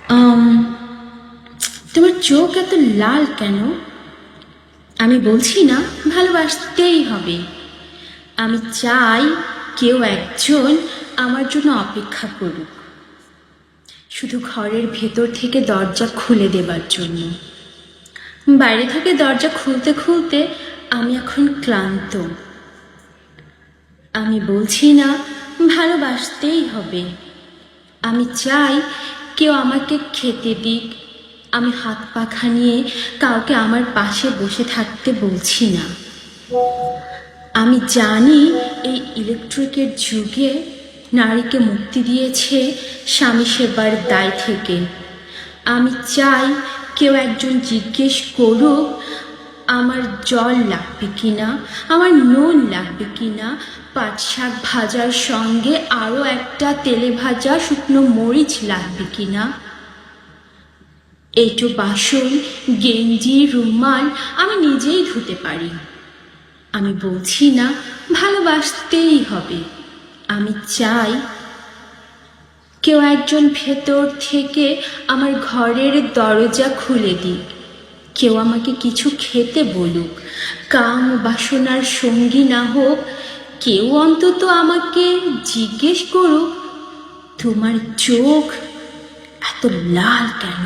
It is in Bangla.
আম, তোমার চোখ এত লাল কেন? আমি বলছি না ভালোবাসতেই হবে। আমি চাই কেউ একজন আমার জন্য অপেক্ষা করুক, শুধু ঘরের ভেতর থেকে দরজা খুলে দেবার জন্য। বাইরে থেকে দরজা খুলতে খুলতে আমি এখন ক্লান্ত। আমি বলছি না ভালোবাসতেই হবে। আমি চাই কেউ আমাকে খেতে দিক। আমি হাত পাখা নিয়ে কাউকে আমার পাশে বসে থাকতে বলছি না। আমি জানি এই ইলেকট্রিকের যুগে নারীকে মুক্তি দিয়েছে স্বামী সেবার দায় থেকে। আমি চাই কেউ একজন জিজ্ঞেস করুক আমার জল লাগবে কিনা, আমার নুন লাগবে কিনা, পাট শাক ভাজার সঙ্গে আরও একটা তেলে ভাজা শুকনো মরিচ লাগবে কিনা। এইটো বাসন, গেঞ্জি, রুমাল আমি নিজেই ধুতে পারি। আমি বলছি না ভালোবাসতেই হবে। আমি চাই কেউ একজন ভেতর থেকে আমার ঘরের দরজা খুলে দিক। কেউ আমাকে কিছু খেতে বলুক, কাম বাসনার সঙ্গী না হোক। কেউ অন্তত আমাকে জিজ্ঞেস করুক তোমার চোখ এত লাল কেন।